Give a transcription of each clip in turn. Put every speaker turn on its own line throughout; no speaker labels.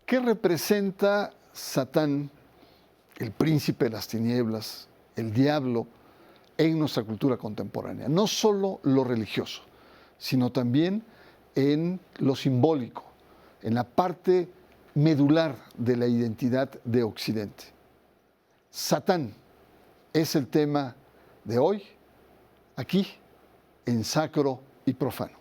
¿Qué representa Satán, el príncipe de las tinieblas, el diablo, en nuestra cultura contemporánea? No solo lo religioso, sino también en lo simbólico, en la parte medular de la identidad de Occidente. Satán es el tema de hoy, aquí, en Sacro y Profano.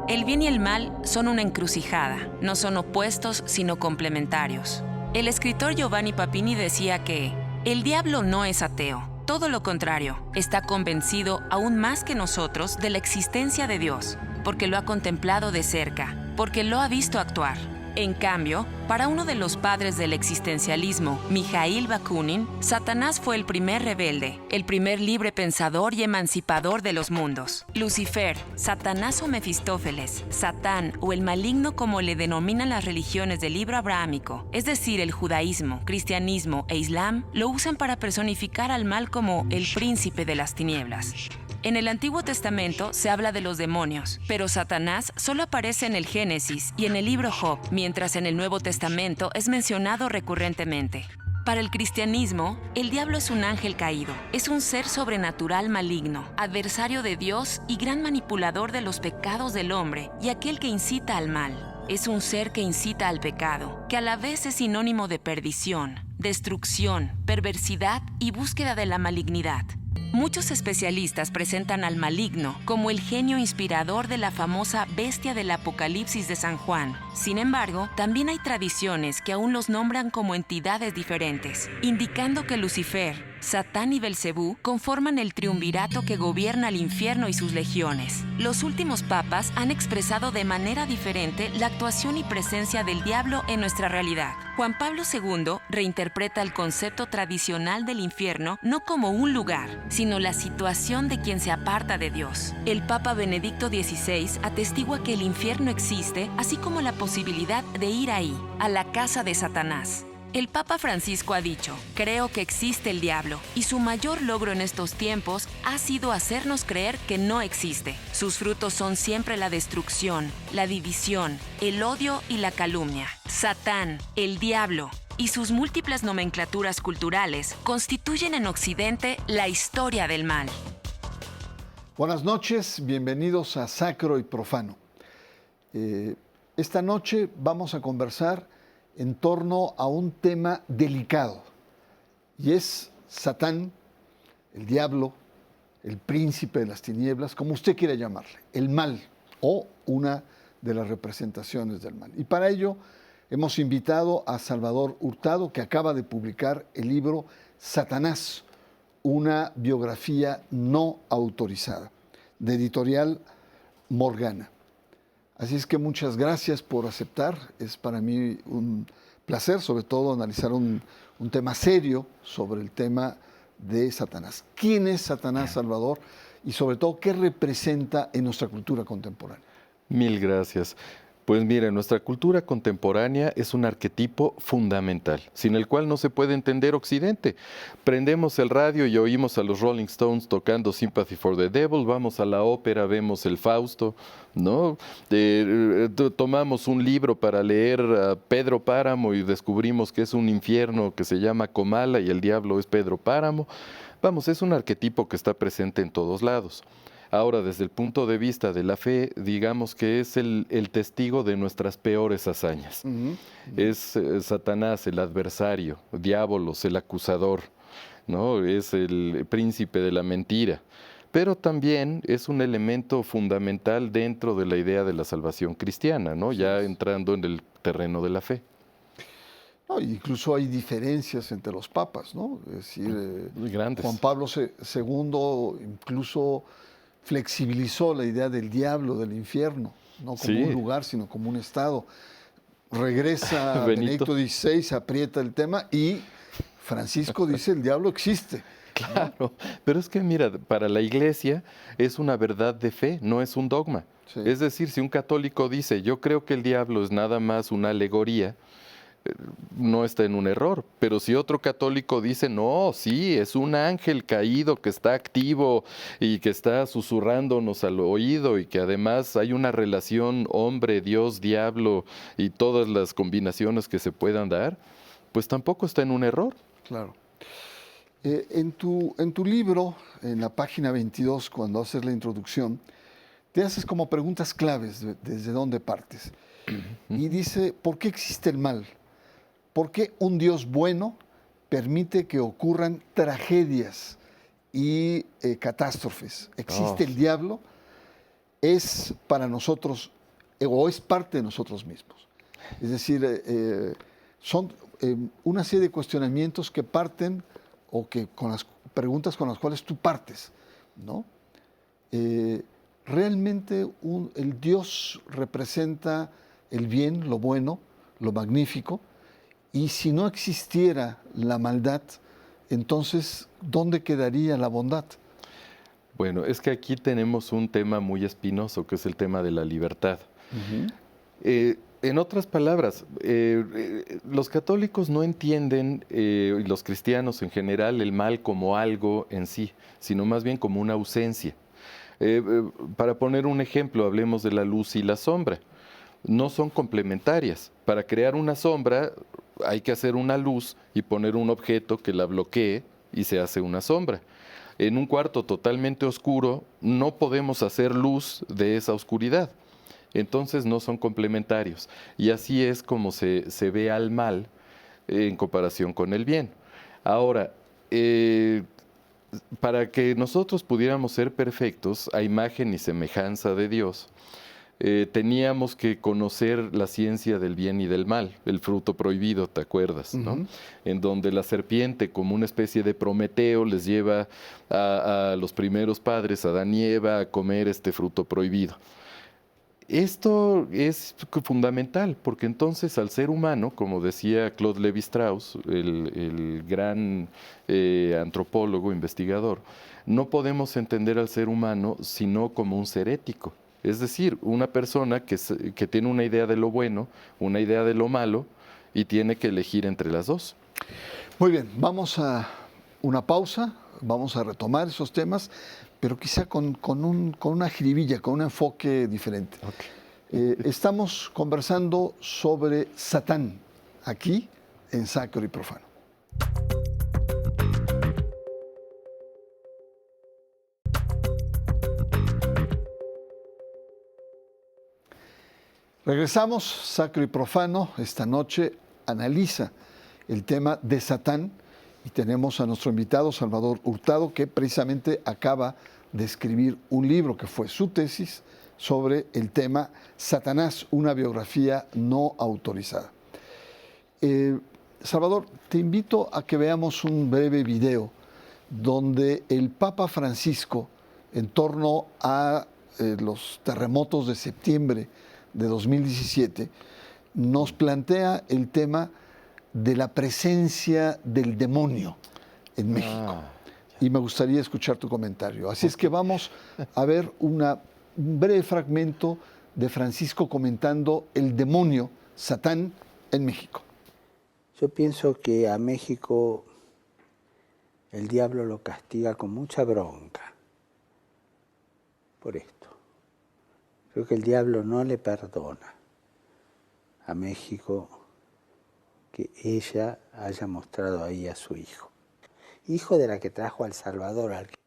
El bien y el mal son una encrucijada, no son opuestos sino complementarios. El escritor Giovanni Papini decía que el diablo no es ateo, todo lo contrario, está convencido aún más que nosotros de la existencia de Dios, porque lo ha contemplado de cerca, porque lo ha visto actuar. En cambio, para uno de los padres del existencialismo, Mijail Bakunin, Satanás fue el primer rebelde, el primer libre pensador y emancipador de los mundos. Lucifer, Satanás o Mefistófeles, Satán o el maligno como le denominan las religiones del libro abrahámico, es decir, el judaísmo, cristianismo e islam, lo usan para personificar al mal como el príncipe de las tinieblas. En el Antiguo Testamento se habla de los demonios, pero Satanás solo aparece en el Génesis y en el libro Job, mientras en el Nuevo Testamento es mencionado recurrentemente. Para el cristianismo, el diablo es un ángel caído, es un ser sobrenatural maligno, adversario de Dios y gran manipulador de los pecados del hombre y aquel que incita al mal. Es un ser que incita al pecado, que a la vez es sinónimo de perdición, destrucción, perversidad y búsqueda de la malignidad. Muchos especialistas presentan al maligno como el genio inspirador de la famosa bestia del Apocalipsis de San Juan. Sin embargo, también hay tradiciones que aún los nombran como entidades diferentes, indicando que Lucifer, Satán y Belcebú conforman el triunvirato que gobierna el infierno y sus legiones. Los últimos papas han expresado de manera diferente la actuación y presencia del diablo en nuestra realidad. Juan Pablo II reinterpreta el concepto tradicional del infierno no como un lugar, sino la situación de quien se aparta de Dios. El Papa Benedicto XVI atestigua que el infierno existe, así como la posibilidad de ir ahí, a la casa de Satanás. El Papa Francisco ha dicho, creo que existe el diablo, y su mayor logro en estos tiempos ha sido hacernos creer que no existe. Sus frutos son siempre la destrucción, la división, el odio y la calumnia. Satán, el diablo y sus múltiples nomenclaturas culturales constituyen en Occidente la historia del mal.
Buenas noches, bienvenidos a Sacro y Profano. Esta noche vamos a conversar en torno a un tema delicado, y es Satán, el diablo, el príncipe de las tinieblas, como usted quiera llamarle, el mal o una de las representaciones del mal. Y para ello hemos invitado a Salvador Hurtado, que acaba de publicar el libro Satanás, una biografía no autorizada, de Editorial Morgana. Así es que muchas gracias por aceptar. Es para mí un placer, sobre todo, analizar un tema serio sobre el tema de Satanás. ¿Quién es Satanás, Salvador? Y sobre todo, ¿qué representa en nuestra cultura contemporánea?
Mil gracias. Pues mira, nuestra cultura contemporánea es un arquetipo fundamental, sin el cual no se puede entender Occidente. Prendemos el radio y oímos a los Rolling Stones tocando Sympathy for the Devil, vamos a la ópera, vemos el Fausto, ¿no? Tomamos un libro para leer a Pedro Páramo y descubrimos que es un infierno que se llama Comala y el diablo es Pedro Páramo. Vamos, es un arquetipo que está presente en todos lados. Ahora, desde el punto de vista de la fe, digamos que es el testigo de nuestras peores hazañas. Es Satanás, el adversario, Diabolos, el acusador, ¿no? Es el príncipe de la mentira. Pero también es un elemento fundamental dentro de la idea de la salvación cristiana, ¿no? Ya entrando en el terreno de la fe.
No, incluso hay diferencias entre los papas, ¿no? Es decir,
grandes.
Juan Pablo II incluso flexibilizó la idea del diablo, del infierno, no como un lugar, sino como un estado. Regresa Benedicto XVI, aprieta el tema y Francisco dice el diablo existe.
Claro, ¿no? Pero es que mira, para la Iglesia es una verdad de fe, no es un dogma. Sí. Es decir, si un católico dice yo creo que el diablo es nada más una alegoría, no está en un error. Pero si otro católico dice, no, sí, es un ángel caído que está activo y que está susurrándonos al oído y que además hay una relación hombre, Dios, diablo y todas las combinaciones que se puedan dar, pues tampoco está en un error.
Claro. En tu libro, en la página 22, cuando haces la introducción, te haces como preguntas claves desde dónde partes. Y dice, ¿por qué existe el mal? ¿Por qué un Dios bueno permite que ocurran tragedias y catástrofes? ¿Existe el diablo? ¿Es para nosotros o es parte de nosotros mismos? Es decir, son una serie de cuestionamientos que parten o que con las preguntas con las cuales tú partes, ¿no? Realmente el Dios representa el bien, lo bueno, lo magnífico, y si no existiera la maldad, entonces, ¿dónde quedaría la bondad?
Bueno, es que aquí tenemos un tema muy espinoso, que es el tema de la libertad. En otras palabras, los católicos no entienden, y los cristianos en general, el mal como algo en sí, sino más bien como una ausencia. Para poner un ejemplo, hablemos de la luz y la sombra. No son complementarias. Para crear una sombra hay que hacer una luz y poner un objeto que la bloquee y se hace una sombra. En un cuarto totalmente oscuro no podemos hacer luz de esa oscuridad. Entonces no son complementarios. Y así es como se ve al mal en comparación con el bien. Ahora, para que nosotros pudiéramos ser perfectos a imagen y semejanza de Dios, teníamos que conocer la ciencia del bien y del mal, el fruto prohibido, ¿te acuerdas? ¿No? En donde la serpiente, como una especie de Prometeo, les lleva a los primeros padres, Adán y Eva, a comer este fruto prohibido. Esto es fundamental, porque entonces al ser humano, como decía Claude Lévi-Strauss, el gran antropólogo, investigador, no podemos entender al ser humano sino como un ser ético. Es decir, una persona que tiene una idea de lo bueno, una idea de lo malo, y tiene que elegir entre las dos.
Muy bien, vamos a una pausa, vamos a retomar esos temas, pero quizá con una jiribilla, con un enfoque diferente. Okay. Estamos conversando sobre Satán, aquí en Sacro y Profano. Regresamos, Sacro y Profano, esta noche analiza el tema de Satán y tenemos a nuestro invitado Salvador Hurtado, que precisamente acaba de escribir un libro que fue su tesis sobre el tema Satanás, una biografía no autorizada. Salvador, te invito a que veamos un breve video donde el Papa Francisco, en torno a los terremotos de septiembre de 2017, nos plantea el tema de la presencia del demonio en México. Y me gustaría escuchar tu comentario. Así es que vamos a ver un breve fragmento de Francisco comentando el demonio, Satán, en México.
Yo pienso que a México el diablo lo castiga con mucha bronca por esto. Creo que el diablo no le perdona a México que ella haya mostrado ahí a su hijo. Hijo de la que trajo al Salvador, al que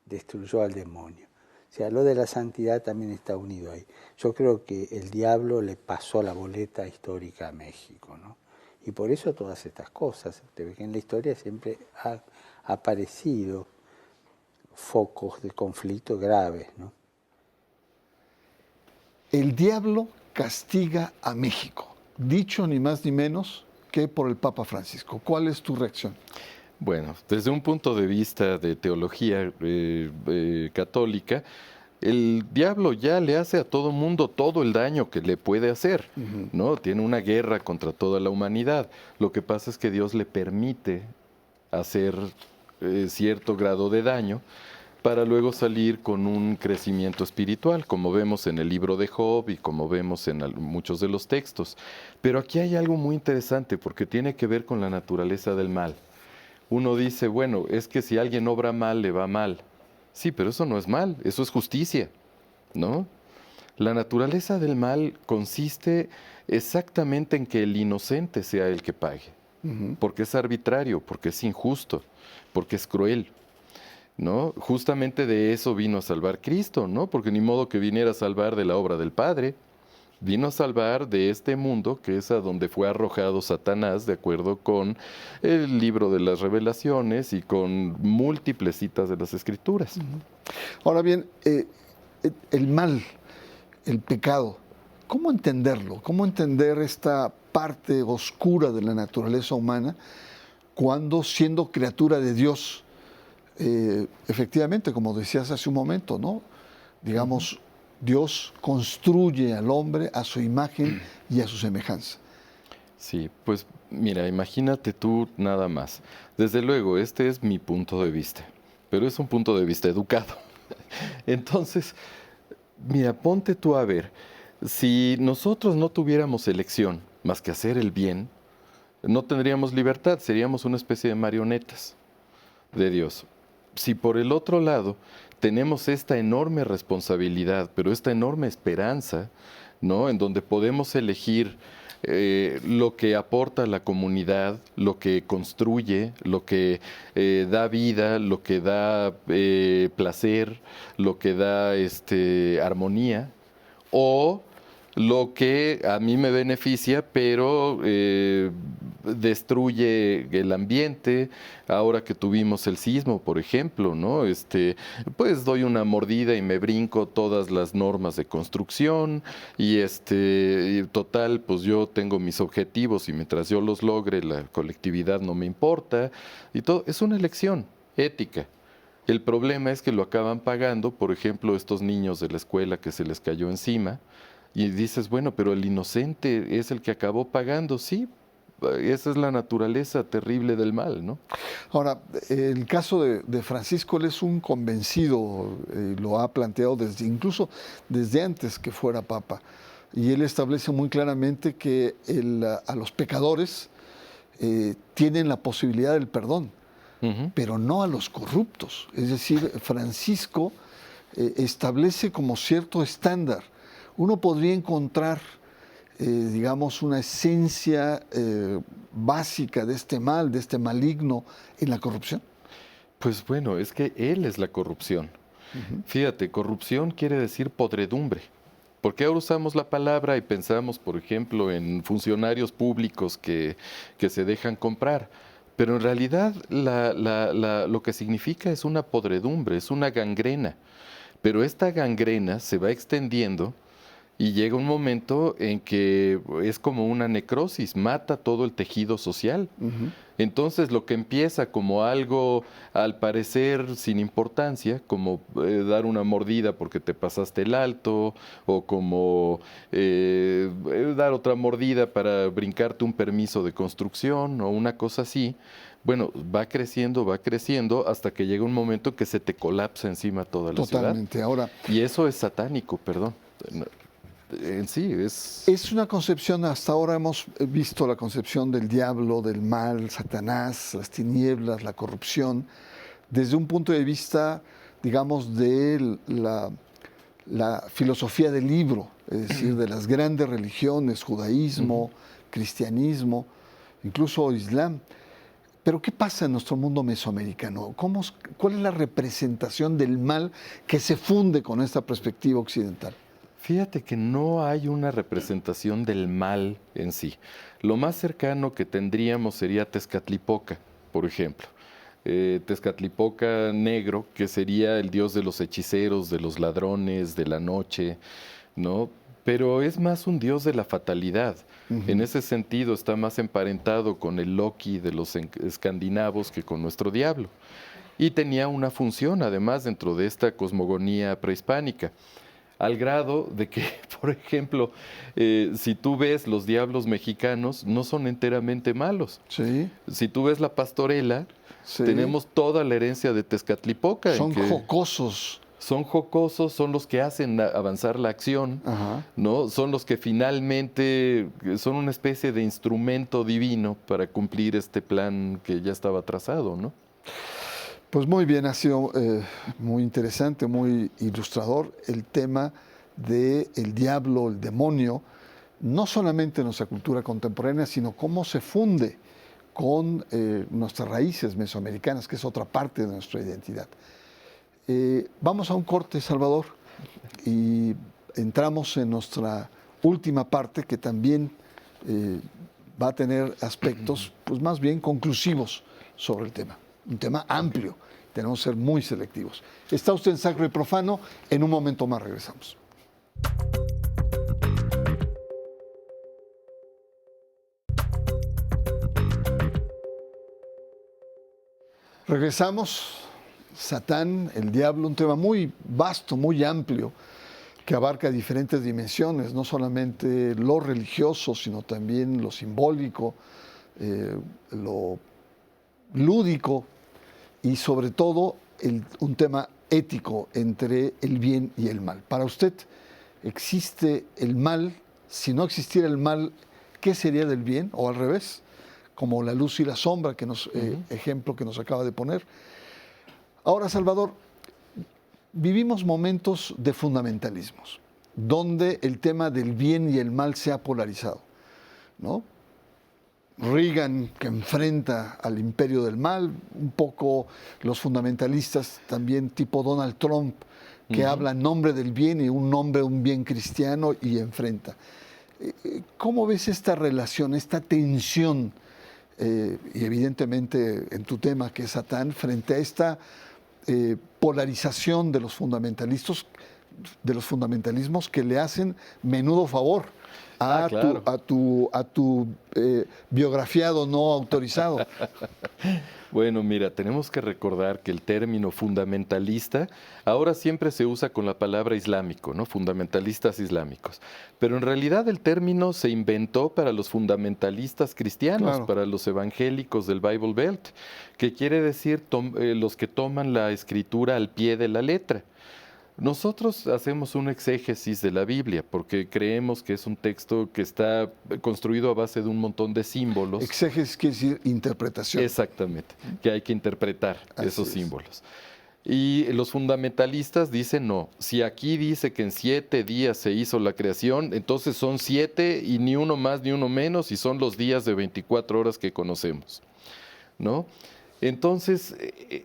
destruyó al demonio. O sea, lo de la santidad también está unido ahí. Yo creo que el diablo le pasó la boleta histórica a México, ¿no? Y por eso todas estas cosas. Usted ve que en la historia siempre ha aparecido focos de conflicto graves, ¿no?
El diablo castiga a México, dicho ni más ni menos que por el Papa Francisco. ¿Cuál es tu reacción?
Bueno, desde un punto de vista de teología católica, el diablo ya le hace a todo mundo todo el daño que le puede hacer, ¿no? Tiene una guerra contra toda la humanidad. Lo que pasa es que Dios le permite hacer cierto grado de daño para luego salir con un crecimiento espiritual, como vemos en el libro de Job y como vemos en muchos de los textos. Pero aquí hay algo muy interesante porque tiene que ver con la naturaleza del mal. Uno dice, bueno, es que si alguien obra mal, le va mal. Sí, pero eso no es mal, eso es justicia, ¿no? La naturaleza del mal consiste exactamente en que el inocente sea el que pague, porque es arbitrario, porque es injusto, porque es cruel, ¿no? Justamente de eso vino a salvar Cristo, ¿no? Porque ni modo que viniera a salvar de la obra del Padre, vino a salvar de este mundo que es a donde fue arrojado Satanás, de acuerdo con el libro de las Revelaciones y con múltiples citas de las Escrituras.
Ahora bien, el mal, el pecado, ¿cómo entenderlo? ¿Cómo entender esta parte oscura de la naturaleza humana cuando, siendo criatura de Dios, efectivamente, como decías hace un momento, ¿no? Digamos, Dios construye al hombre a su imagen y a su semejanza?
Sí, pues mira, imagínate tú nada más. Desde luego, este es mi punto de vista, pero es un punto de vista educado. Entonces, mira, ponte tú a ver, si nosotros no tuviéramos elección más que hacer el bien, no tendríamos libertad, seríamos una especie de marionetas de Dios. Si por el otro lado tenemos esta enorme responsabilidad, pero esta enorme esperanza, ¿no? En donde podemos elegir lo que aporta a la comunidad, lo que construye, lo que da vida, lo que da placer, lo que da armonía, o lo que a mí me beneficia, pero destruye el ambiente. Ahora que tuvimos el sismo, por ejemplo, ¿no? Pues doy una mordida y me brinco todas las normas de construcción y total, pues yo tengo mis objetivos y mientras yo los logre, la colectividad no me importa y todo. Es una elección ética. El problema es que lo acaban pagando, por ejemplo, estos niños de la escuela que se les cayó encima. Y dices, bueno, pero el inocente es el que acabó pagando. Sí, esa es la naturaleza terrible del mal, ¿no?
Ahora, el caso de Francisco, él es un convencido, lo ha planteado incluso desde antes que fuera papa. Y él establece muy claramente que a los pecadores tienen la posibilidad del perdón, pero no a los corruptos. Es decir, Francisco establece como cierto estándar. Uno podría encontrar, digamos, una esencia básica de este mal, de este maligno, en la corrupción.
Pues bueno, es que él es la corrupción. Fíjate, corrupción quiere decir podredumbre. Porque ahora usamos la palabra y pensamos, por ejemplo, en funcionarios públicos que se dejan comprar. Pero en realidad lo que significa es una podredumbre, es una gangrena. Pero esta gangrena se va extendiendo y llega un momento en que es como una necrosis, mata todo el tejido social. Entonces lo que empieza como algo al parecer sin importancia, como dar una mordida porque te pasaste el alto, o como dar otra mordida para brincarte un permiso de construcción o una cosa así, bueno, va creciendo hasta que llega un momento que se te colapsa encima toda la ciudad.
Totalmente. Ahora,
y eso es satánico, perdón. En sí,
es una concepción, hasta ahora hemos visto la concepción del diablo, del mal, Satanás, las tinieblas, la corrupción, desde un punto de vista, digamos, de la filosofía del libro, es decir, de las grandes religiones, judaísmo, cristianismo, incluso islam. Pero ¿qué pasa en nuestro mundo mesoamericano? ¿Cuál es la representación del mal que se funde con esta perspectiva occidental?
Fíjate que no hay una representación del mal en sí. Lo más cercano que tendríamos sería Tezcatlipoca, por ejemplo. Tezcatlipoca negro, que sería el dios de los hechiceros, de los ladrones, de la noche, ¿no? Pero es más un dios de la fatalidad. En ese sentido está más emparentado con el Loki de los escandinavos que con nuestro diablo. Y tenía una función, además, dentro de esta cosmogonía prehispánica. al grado de que, por ejemplo, si tú ves los diablos mexicanos, no son enteramente malos.
Sí.
Si tú ves la pastorela,
Sí.
tenemos toda la herencia de Tezcatlipoca.
Son jocosos.
Son jocosos, son los que hacen avanzar la acción,
Ajá.
¿no? Son los que finalmente son una especie de instrumento divino para cumplir este plan que ya estaba trazado, ¿no?
Pues muy bien, ha sido muy interesante, muy ilustrador el tema del diablo, el demonio, no solamente en nuestra cultura contemporánea, sino cómo se funde con nuestras raíces mesoamericanas, que es otra parte de nuestra identidad. Vamos a un corte, Salvador, y entramos en nuestra última parte, que también va a tener aspectos, pues más bien conclusivos sobre el tema. Un tema amplio, tenemos que ser muy selectivos. Está usted en Sacro y Profano, en un momento más regresamos. Regresamos. Satán, el diablo, un tema muy vasto, muy amplio, que abarca diferentes dimensiones, no solamente lo religioso, sino también lo simbólico, lo lúdico y sobre todo un tema ético entre el bien y el mal. Para usted, ¿existe el mal? Si no existiera el mal, ¿qué sería del bien? O al revés, como la luz y la sombra, ejemplo que nos acaba de poner. Ahora, Salvador, vivimos momentos de fundamentalismos, donde el tema del bien y el mal se ha polarizado, ¿no? Reagan, que enfrenta al imperio del mal, un poco los fundamentalistas también tipo Donald Trump, que habla en nombre del bien y un bien cristiano y enfrenta. ¿Cómo ves esta relación, esta tensión, y evidentemente en tu tema que es Satán, frente a esta polarización de los fundamentalismos que le hacen menudo favor a tu biografiado no autorizado?
Bueno, mira, tenemos que recordar que el término fundamentalista ahora siempre se usa con la palabra islámico, ¿no? Fundamentalistas islámicos. Pero en realidad el término se inventó para los fundamentalistas cristianos, claro, para los evangélicos del Bible Belt, que quiere decir los que toman la escritura al pie de la letra. Nosotros hacemos un exégesis de la Biblia porque creemos que es un texto que está construido a base de un montón de símbolos.
Exégesis quiere decir interpretación.
Exactamente, que hay que interpretar esos símbolos. Y los fundamentalistas dicen no, si aquí dice que en 7 días se hizo la creación, entonces son 7 y ni uno más ni uno menos y son los días de 24 horas que conocemos, ¿no? Entonces,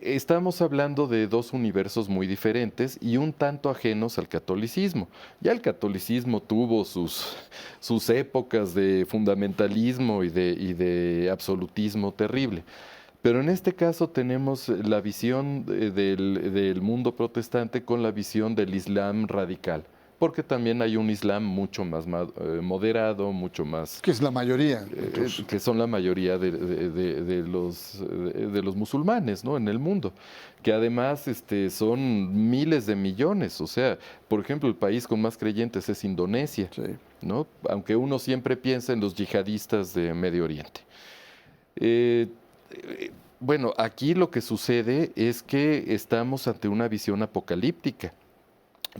estamos hablando de dos universos muy diferentes y un tanto ajenos al catolicismo. Ya el catolicismo tuvo sus épocas de fundamentalismo y de absolutismo terrible. Pero en este caso tenemos la visión del mundo protestante con la visión del Islam radical. Porque también hay un Islam mucho más moderado, mucho más...
Que es la mayoría.
Que son la mayoría de los musulmanes, ¿no? En el mundo. Que además son miles de millones. O sea, por ejemplo, el país con más creyentes es Indonesia, sí, ¿no? Aunque uno siempre piensa en los yihadistas de Medio Oriente. Bueno, aquí lo que sucede es que estamos ante una visión apocalíptica,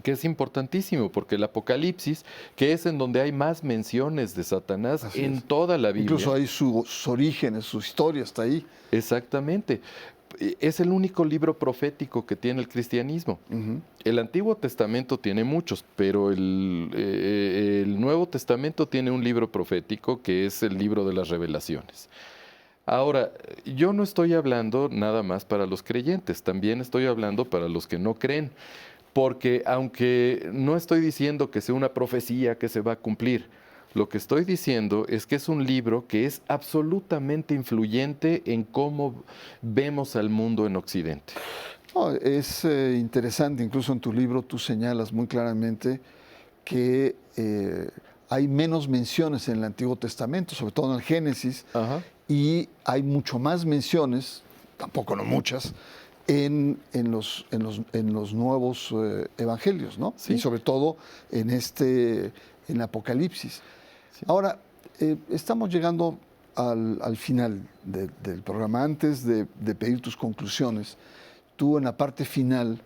que es importantísimo, porque el Apocalipsis, que es en donde hay más menciones de Satanás en toda la Biblia.
Incluso hay sus orígenes, su historia está ahí.
Exactamente. Es el único libro profético que tiene el cristianismo. El Antiguo Testamento tiene muchos, pero el Nuevo Testamento tiene un libro profético que es el libro de las revelaciones. Ahora, yo no estoy hablando nada más para los creyentes, también estoy hablando para los que no creen. Porque aunque no estoy diciendo que sea una profecía que se va a cumplir, lo que estoy diciendo es que es un libro que es absolutamente influyente en cómo vemos al mundo en Occidente.
No, es interesante, incluso en tu libro tú señalas muy claramente que hay menos menciones en el Antiguo Testamento, sobre todo en el Génesis, y hay mucho más menciones, tampoco no muchas, en los nuevos evangelios, ¿no?
Sí.
Y sobre todo en Apocalipsis.
Sí.
Ahora, estamos llegando al final del programa. Antes de pedir tus conclusiones, tú en la parte final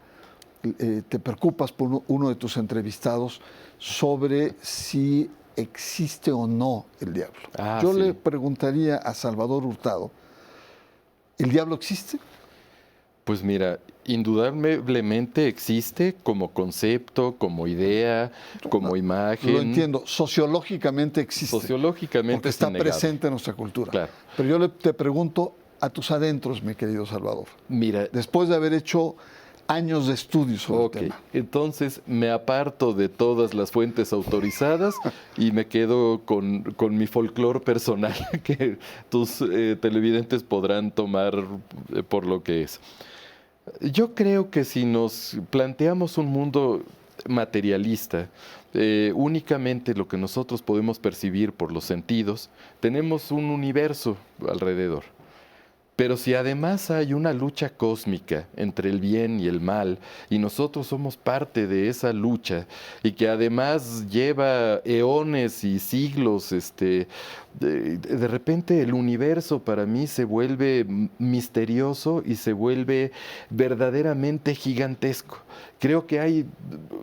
te preocupas por uno de tus entrevistados sobre si existe o no el diablo. Yo
sí.
le preguntaría a Salvador Hurtado, ¿el diablo existe?
Pues mira, indudablemente existe como concepto, como idea, como imagen.
Lo entiendo, sociológicamente existe.
Sociológicamente
porque
es
está
innegable.
presente en nuestra cultura.
Claro.
Pero yo te pregunto a tus adentros, mi querido Salvador.
Mira,
Después de haber hecho años de estudio sobre el tema.
Entonces me aparto de todas las fuentes autorizadas y me quedo con mi folclore personal que tus televidentes podrán tomar por lo que es. Yo creo que si nos planteamos un mundo materialista, únicamente lo que nosotros podemos percibir por los sentidos, tenemos un universo alrededor. Pero si además hay una lucha cósmica entre el bien y el mal, y nosotros somos parte de esa lucha, y que además lleva eones y siglos, de repente el universo para mí se vuelve misterioso y se vuelve verdaderamente gigantesco. Creo que hay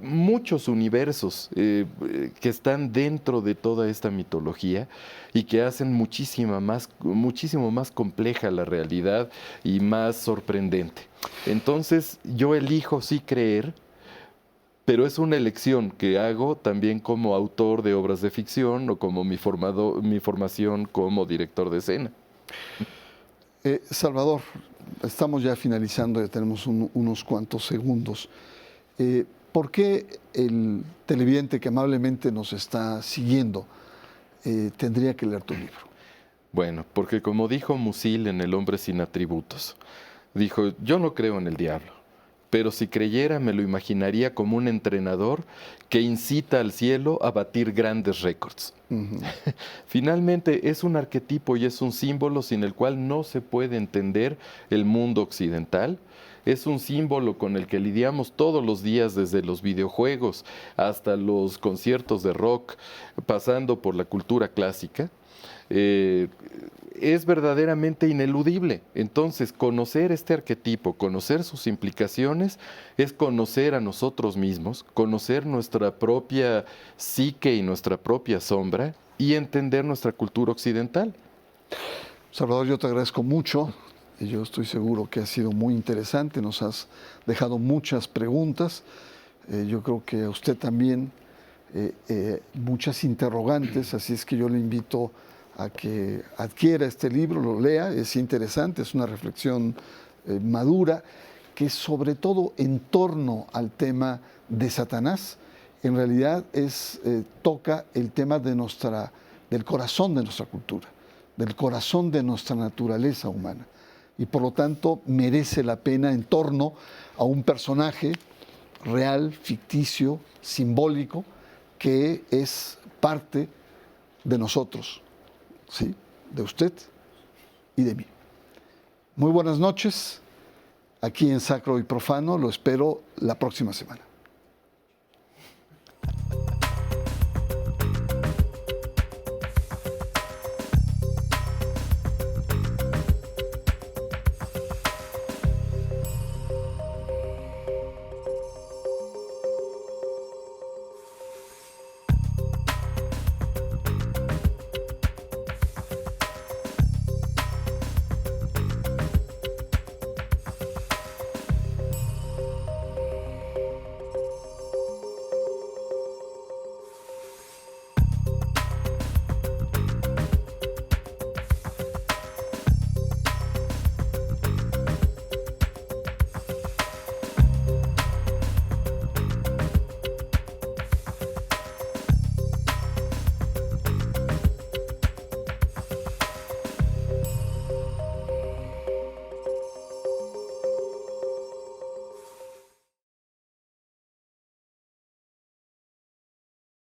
muchos universos que están dentro de toda esta mitología y que hacen muchísimo más compleja la realidad y más sorprendente. Entonces yo elijo sí creer, pero es una elección que hago también como autor de obras de ficción o como mi formación como director de escena.
Salvador, estamos ya finalizando, ya tenemos unos cuantos segundos. ¿Por qué el televidente que amablemente nos está siguiendo tendría que leer tu libro?
Bueno, porque como dijo Musil en El hombre sin atributos, dijo, yo no creo en el diablo, pero si creyera me lo imaginaría como un entrenador que incita al cielo a batir grandes récords.
Uh-huh.
Finalmente es un arquetipo y es un símbolo sin el cual no se puede entender el mundo occidental. Es un símbolo con el que lidiamos todos los días, desde los videojuegos hasta los conciertos de rock, pasando por la cultura clásica. Es verdaderamente ineludible. Entonces, conocer este arquetipo, conocer sus implicaciones, es conocer a nosotros mismos, conocer nuestra propia psique y nuestra propia sombra y entender nuestra cultura occidental.
Salvador, yo te agradezco mucho. Yo estoy seguro que ha sido muy interesante. Nos has dejado muchas preguntas. Yo creo que a usted también muchas interrogantes. Así es que yo le invito a que adquiera este libro, lo lea. Es interesante, es una reflexión madura que sobre todo en torno al tema de Satanás, en realidad toca el tema del corazón de nuestra cultura, del corazón de nuestra naturaleza humana. Y por lo tanto merece la pena en torno a un personaje real, ficticio, simbólico, que es parte de nosotros, ¿sí? De usted y de mí. Muy buenas noches, aquí en Sacro y Profano, lo espero la próxima semana.